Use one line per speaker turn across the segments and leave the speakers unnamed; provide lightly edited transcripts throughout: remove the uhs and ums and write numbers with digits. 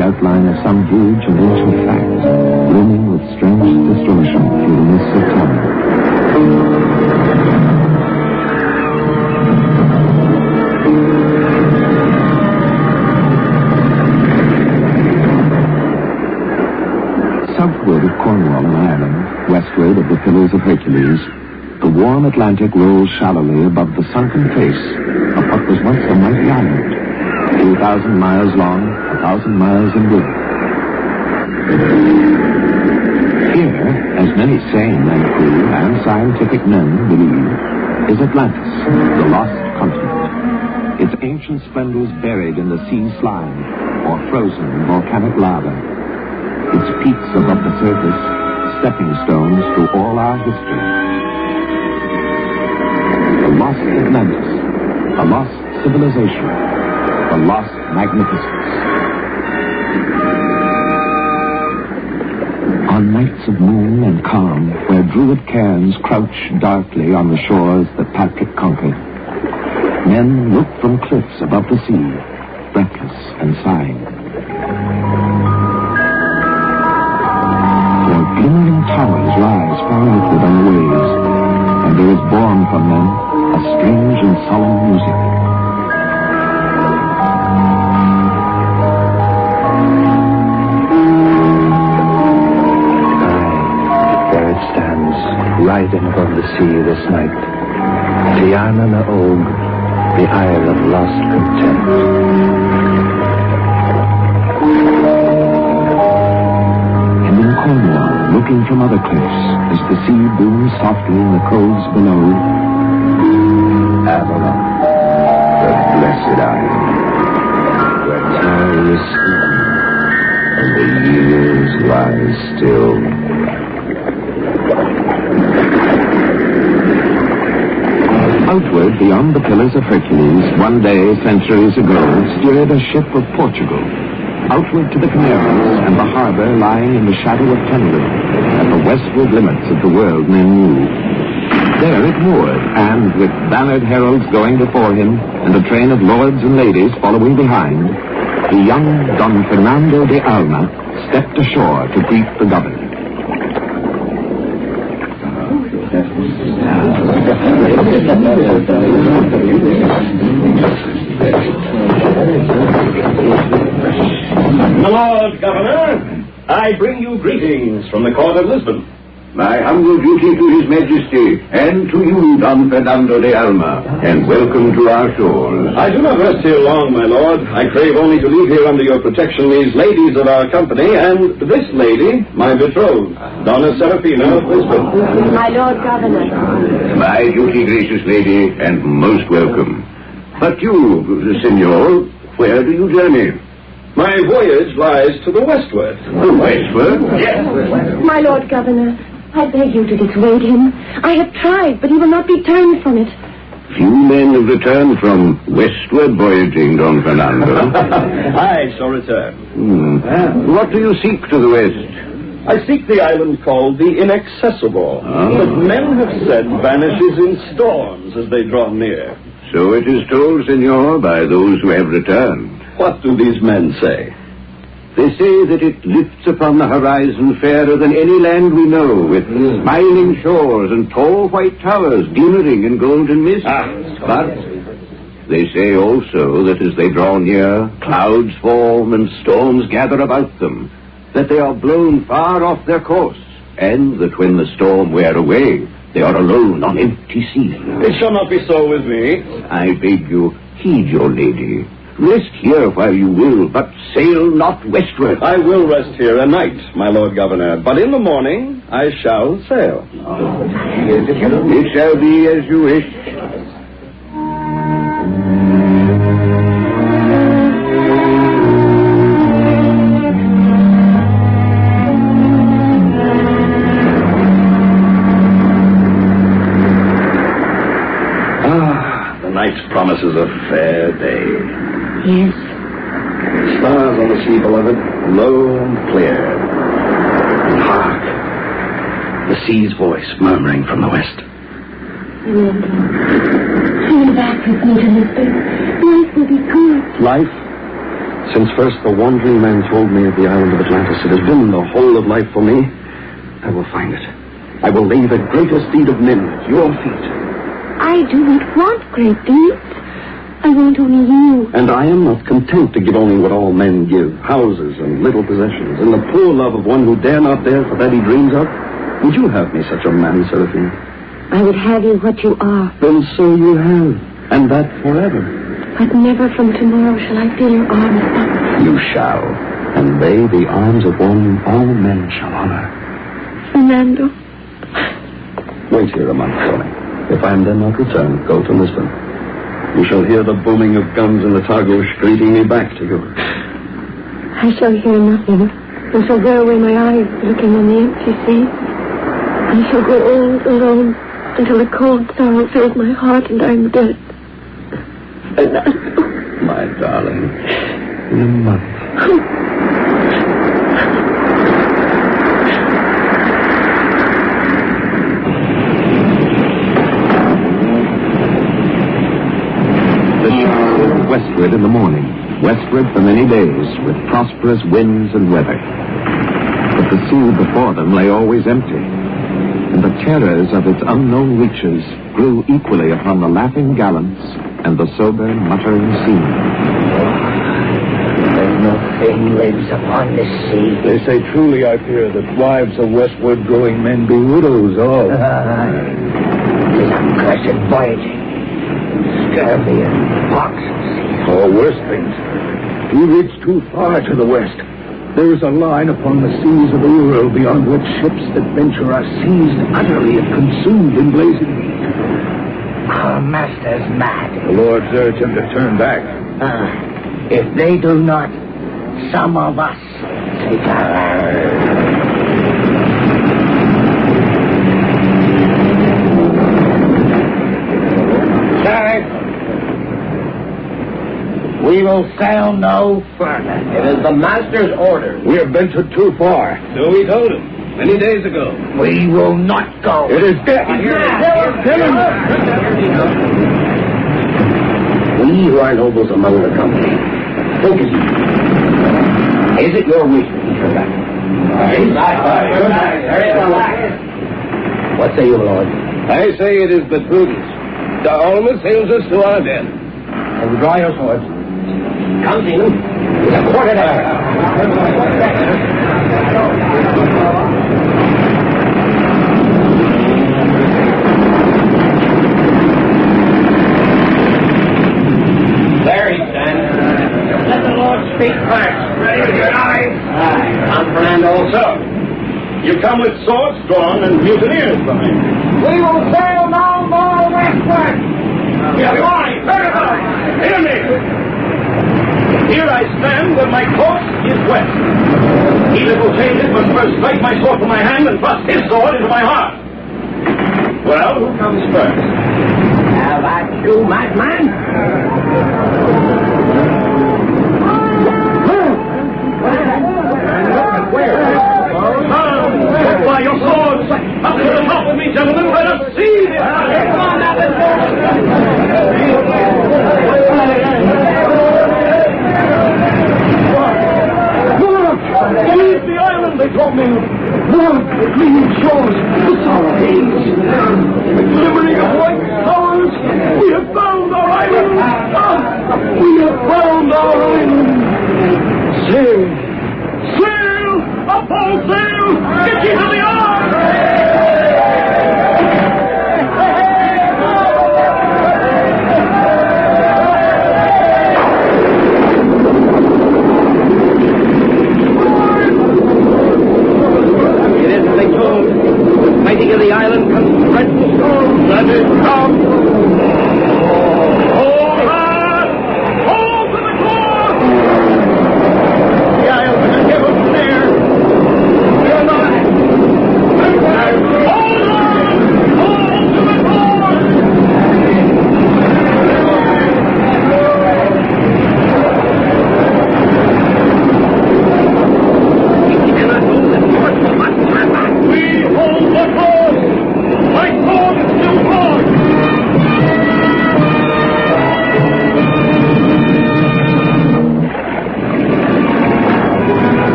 the outline of some huge and ancient fact, looming with strange distortion through the mists of time. Southward of Cornwall in Ireland, westward of the Pillars of Hercules, the warm Atlantic rolls shallowly above the sunken face of what was once a mighty island, 2,000 miles long, 1,000 miles in width. Here, as many sane and cool and scientific men believe, is Atlantis, the lost continent. Its ancient splendors buried in the sea slime or frozen in volcanic lava. Its peaks above the surface, stepping stones to all our history. The lost Atlantis, a lost civilization, a lost magnificence. On nights of moon and calm, where druid cairns crouch darkly on the shores that Patrick conquered, men look from cliffs above the sea, breathless and sighing. Their glimmering towers rise far outward on the waves, and there is born from them a strange and solemn music.
Riding above the sea this night, Diana na Og, the Isle of Lost Content.
And in Cornwall, looking from other cliffs, as the sea booms softly in the coves below,
Avalon, the blessed isle, where time is still, and the years lie still.
Outward, beyond the Pillars of Hercules, one day, centuries ago, steered a ship of Portugal. Outward to the Canaries and the harbor lying in the shadow of Tenerife, at the westward limits of the world men knew. There it moored, and with bannered heralds going before him, and a train of lords and ladies following behind, the young Don Fernando de Alma stepped ashore to greet the governor.
My Lord Governor, I bring you greetings from the court of Lisbon.
My humble duty to His Majesty, and to you, Don Fernando de Alma, and welcome to our shores.
I do not rest here long, my lord. I crave only to leave here under your protection these ladies of our company, and this lady, my betrothed, Donna Serafina of Lisbon.
My Lord Governor.
My duty, gracious lady, and most welcome. But you, Senor, where do you journey?
My voyage lies to the westward.
The westward?
Yes.
My Lord Governor, I beg you to dissuade him. I have tried, but he will not be turned from it.
Few men have returned from westward voyaging, Don Fernando.
I shall return.
What do you seek to the west?
I seek the island called the Inaccessible, that men have said vanishes in storms as they draw near.
So it is told, Senor, by those who have returned.
What do these men say?
They say that it lifts upon the horizon fairer than any land we know, with smiling shores and tall white towers glimmering in golden mist. But they say also that as they draw near, clouds form and storms gather about them, that they are blown far off their course, and that when the storm wear away, they are alone on empty sea.
It shall not be so with me.
I beg you, heed your lady. Rest here while you will, but sail not westward.
I will rest here a night, my Lord Governor, but in the morning I shall sail.
It shall be as you wish.
The night promises a fair day.
Yes.
Stars on the sea, beloved, low and clear. And hark, the sea's voice murmuring from the west.
Come back with me to Lisbon. Life will be good.
Life? Since first the wandering man told me of the island of Atlantis, it has been the whole of life for me. I will find it. I will lay the greatest deed of men at your feet.
I do not want great deeds. I want only you.
And I am not content to give only what all men give, houses and little possessions, and the poor love of one who dare not dare for that he dreams of. Would you have me such a man, Seraphina?
I would have you what you are.
Then so you have, and that forever.
But never from tomorrow shall I feel your arms up.
You shall, and they the arms of one all men shall honor.
Fernando.
Wait here a month, Tony. If I am then not returned, go to Lisbon. You shall hear the booming of guns in the Tagus greeting me back to you.
I shall hear nothing. I shall go away my eyes looking on the empty sea. I shall grow old alone until a cold sorrow fills my heart and I am dead. Fernando.
My darling, in a month.
Westward in the morning, westward for many days, with prosperous winds and weather. But the sea before them lay always empty, and the terrors of its unknown reaches grew equally upon the laughing gallants and the sober, muttering seamen.
Nothing lives upon the sea.
They say truly, I fear, that wives of westward-going men be widows all.
This accursed voyaging. Scurvy and pox.
Or worse things. We reach too far to the west. There is a line upon the seas of the world beyond which ships that venture are seized utterly and consumed in blazing heat.
Our master's mad.
The Lords urge him to turn back.
If they do not, some of us take our... We will sail no further.
It is the master's order.
We have ventured too far.
So we told him many days ago.
We will not go.
It is death.
We who are nobles among the company, think as you. Is it your wish that he turn back? What say you, Lord?
I say it is but prudence. The Alma sails us to our death.
And draw your swords. Come, Seaman. It's a quarter there. There he stands. Let the Lord speak first. Ready to get eyes. Come, Fernando, also.
You come with swords drawn and mutineers behind.
We will sail no more westward.
Why? Everybody! Hear me! Here I stand when my course is west. He that will change it must first strike my sword from my hand and thrust his sword into my heart. Well, who comes first?
How about you, madman?
By your swords! Up to the top of me, gentlemen! Let us see this! Leave the island, they told me! Look, the gleaming shores, the solemn haze, the glimmering of white towers! We have found our island! We have found our island! Sail! Sail! Up all sail! Get ye to the arms!
It is, as they told. Fighting in the island comes dreadful storms.
That is our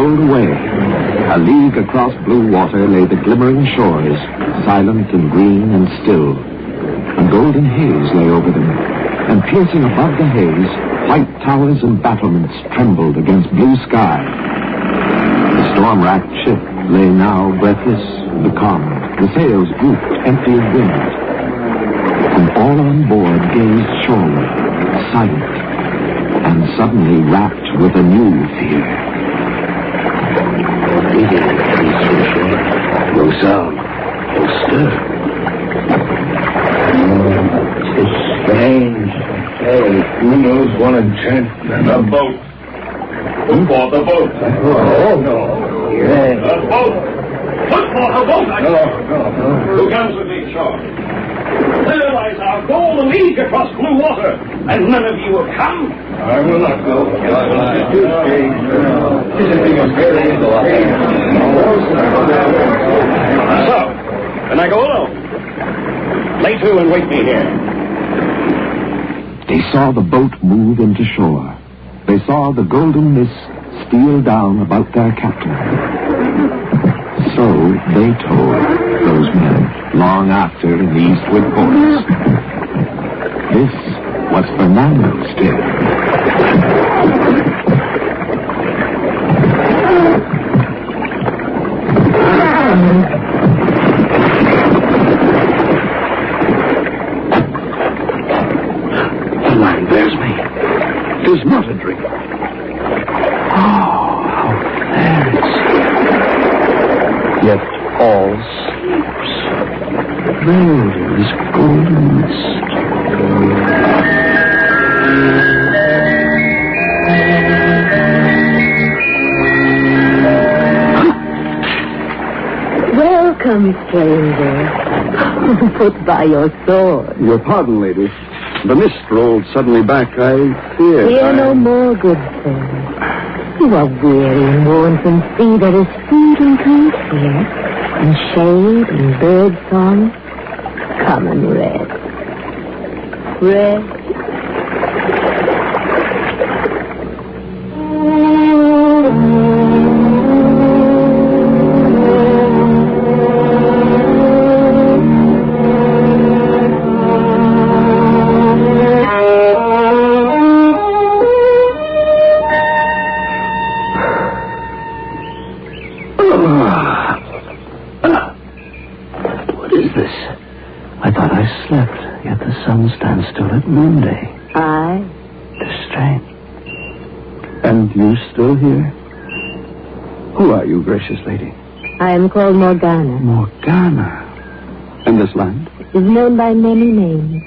rolled away. A league across blue water lay the glimmering shores, silent and green and still. A golden haze lay over them, and piercing above the haze, white towers and battlements trembled against blue sky. The storm-racked ship lay now breathless and becalmed, the sails drooped, empty of wind. And all on board gazed shoreward, silent, and suddenly rapt with a new fear.
No sound, no stir. It's strange. Hey, who knows what enchantment?
The boat. Who bought the boat?
Oh, no.
The boat. Who bought the boat?
No.
Who comes with me, Shaw? There lies our goal, a league across blue water, and none of you will come.
I will not go. This is very
So, can I go alone? Lay to and wait me here.
They saw the boat move into shore. They saw the golden mist steal down about their captain. So they told those men, long after in the eastward ports. This was Fernando's tale.
The line bears me. It is not a dream. Oh, how fair it seems. Yet all sleeps. Veiled in this golden mist.
Welcome, stranger. Put by your sword.
Your pardon, lady. The mist rolled suddenly back. I fear.
Fear no more, good sir. You are weary and worn from sea. There is food and drink here, and shade and bird song. Come and rest. Rest.
Stands still at noonday.
Aye.
'Tis strange. And you still here? Who are you, gracious lady?
I am called Morgana.
Morgana. And this land?
Is known by many names.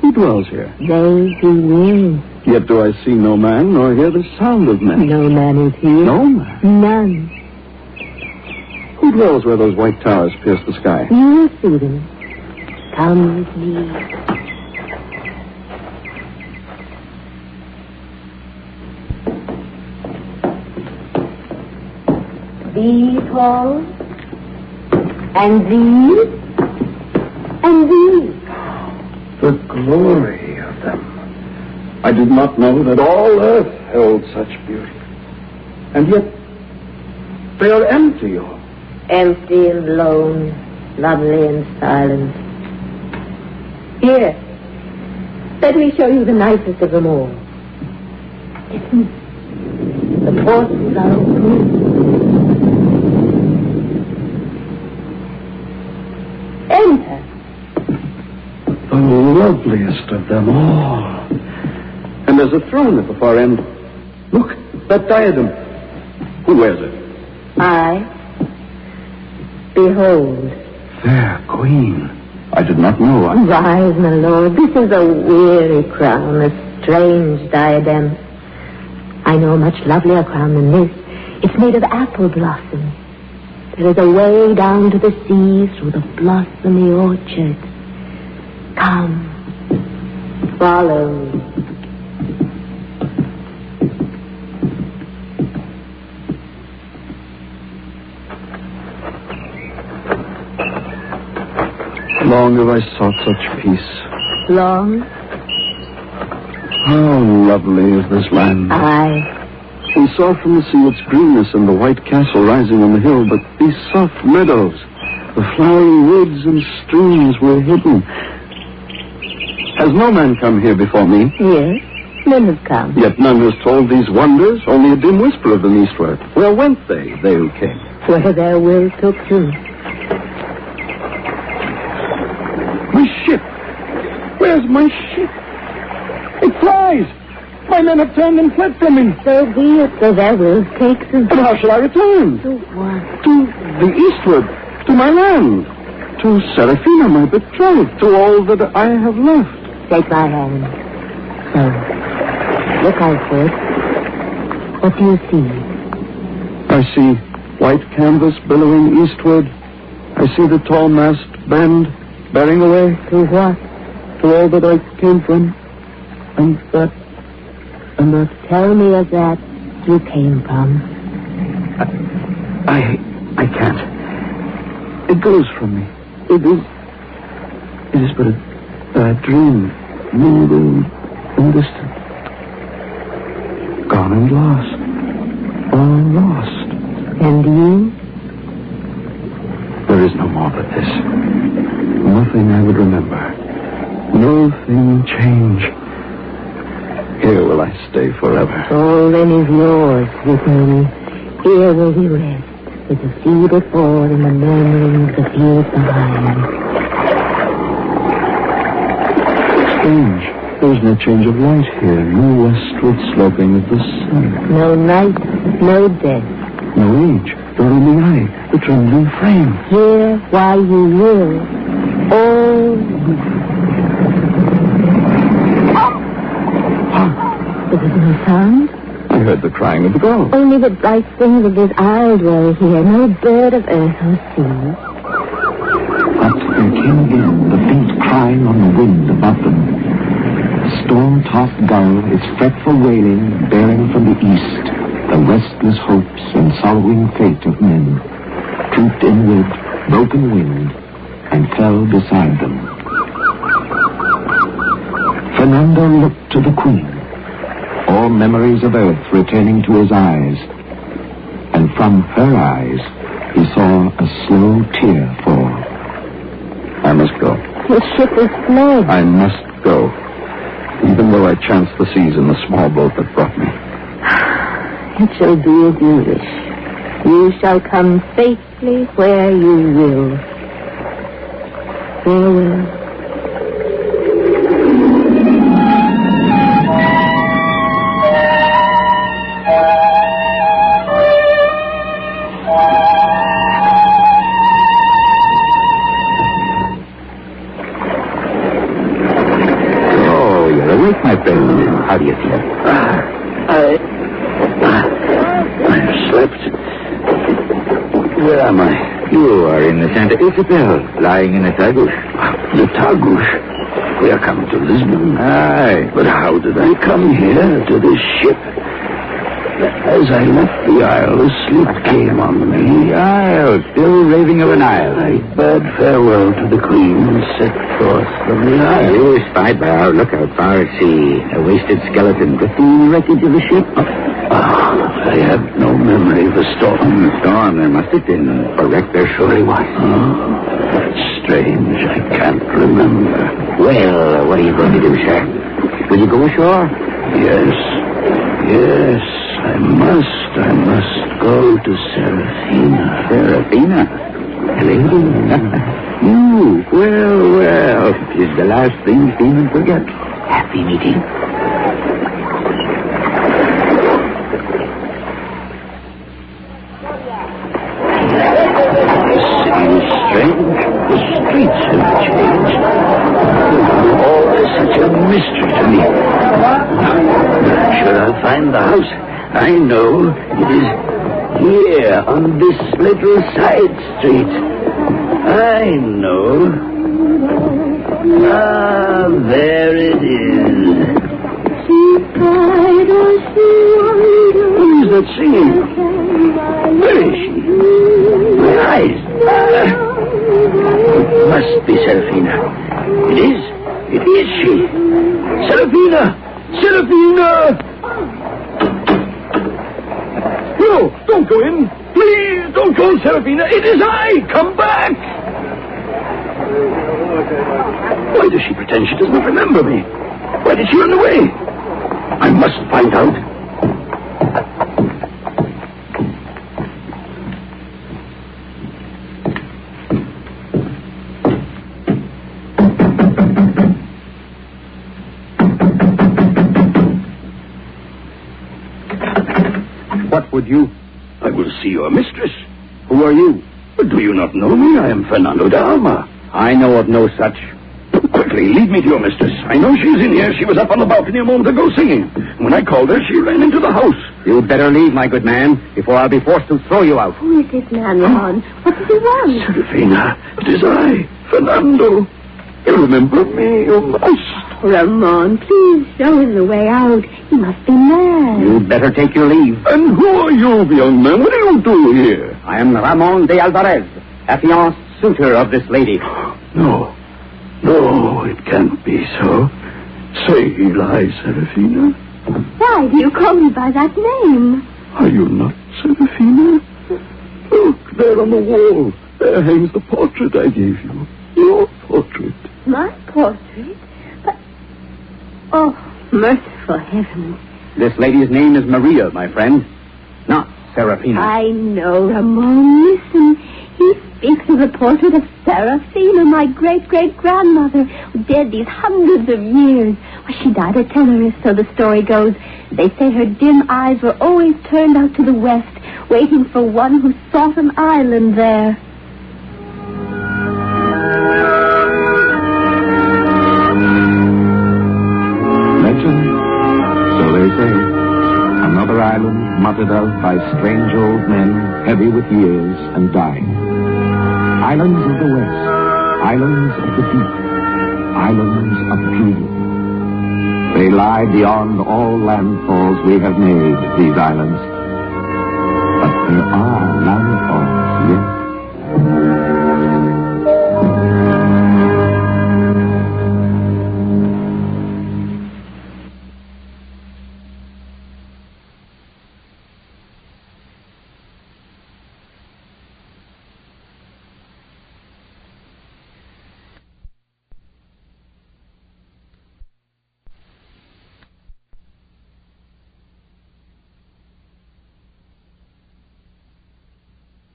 Who dwells here?
They who will.
Yet do I see no man, nor hear the sound of men.
No man is here.
No man?
None.
Who dwells where those white towers pierce the sky?
You will see them. Come with me. These halls, and these, and these.
The glory of them. I did not know that all earth held such beauty. And yet, they are empty all.
Empty and lone, lovely and silent. Here, let me show you the nicest of them all. Listen. The ports are open. Enter.
The loveliest of them all. And there's a throne at the far end. Look, that diadem. Who wears it?
I. Behold.
Fair queen. I did not know.
Rise, my lord. This is a weary crown, a strange diadem. I know a much lovelier crown than this. It's made of apple blossom. There is a way down to the sea through the blossomy orchard. Come. Follow.
Long have I sought such peace.
Long?
How lovely is this land.
Aye.
We saw from the sea its greenness and the white castle rising on the hill, but these soft meadows, the flowery woods and streams were hidden. Has no man come here before me?
Yes, men have come.
Yet none has told these wonders, only a dim whisper of them eastward. Where went they who came?
Where their will took them.
My ship! Where's my ship? It flies! My men have turned and fled from me.
So be it, so their will takes them.
But how shall I return?
To what?
To the eastward, to my land, to Seraphina, my betrothed, to all that I have left.
Take my hand. So, look outward. What do you see?
I see white canvas billowing eastward. I see the tall mast bend, bearing away.
To what?
To all that I came from. And that.
Tell me of that you came from.
I can't. It goes from me. It is but a dream, moving and distant. Gone and lost. All lost.
And you?
There is no more but this. Nothing I would remember. No thing change. Here will I stay forever.
All then is yours with me. Here will we rest, with the sea before and the murmuring of the fields behind.
Strange. There is no change of light here. No westward sloping of the sun.
No night, no death.
No age. The roaming eye. The trembling frame.
Here, while you will. All There was no sound.
I heard the crying of the gull.
Only the bright things of this isle dwell here. No bird of earth or sea.
But there came again the faint crying on the wind above them. The storm-tossed gull, its fretful wailing, bearing from the east the restless hopes and sorrowing fate of men, trooped in with broken wind and fell beside them. Fernando looked to the Queen, all memories of earth returning to his eyes, and from her eyes he saw a slow tear fall. I must go.
The ship is fled.
I must go, even though I chanced the seas in the small boat that brought me.
It shall be as you wish. You shall come safely where you will. Farewell.
My friend, how do you feel?
I've slept. Where am I?
You are in the Santa Isabel, lying in a tagush.
The tagush? We are coming to Lisbon.
Aye.
But how did I come here to this ship? As I left the isle, a sleep came on me.
The isle, still raving of an isle.
I bade farewell to the Queen and set forth from the isle.
You were spied by our lookout far at sea. A wasted skeleton, but the wreckage of the ship.
I have no memory of a storm.
A storm there must have been. For wreck there surely was.
That's strange. I can't remember.
Well, what are you going to do, sir? Will you go ashore?
Yes, I must go to Seraphina.
Seraphina? Lady? You? Well, is the last thing demons forget. Happy meeting.
The city is strange. The streets have changed. All is such a mystery to me. I'm sure I'll find the house. I know it is here on this little side street. I know. There it is.
She cried or she wondered.
Who is that singing? Where is she? My eyes. It must be Seraphina. It is she. Seraphina!
No, don't go in. Please, don't go, Serafina. It is I. Come back. Why does she pretend she does not remember me? Why did she run away? I must find out.
What would you?
I will see your mistress.
Who are you?
Do you not know me? I am Fernando de Alma.
I know of no such.
Quickly, lead me to your mistress. I know she's in here. She was up on the balcony a moment ago singing. When I called her, she ran into the house.
You'd better leave, my good man, before I'll be forced to throw you out.
Who is this man, Ramon? What does he want?
Serafina, it is I, Fernando. You remember me, you must.
Ramon, please show him the way out. He must be mad.
You'd better take your leave.
And who are you, young man? What do you do here?
I am Ramon de Alvarez, affianced suitor of this lady.
No, it can't be so. Say he lies, Serafina.
Why do you call me by that name?
Are you not Serafina? Look, there on the wall. There hangs the portrait I gave you. Your portrait.
My portrait? But... Oh, merciful heavens.
This lady's name is Maria, my friend, not Serafina.
I know, Ramon. Listen, he speaks of the portrait of Serafina, my great-great-grandmother, dead these hundreds of years. Well, she died at Tenerife, so the story goes. They say her dim eyes were always turned out to the west, waiting for one who sought an island there.
Another island muttered of by strange old men, heavy with years and dying. Islands of the west, islands of the deep, islands of beauty. They lie beyond all landfalls we have made, these islands. But there are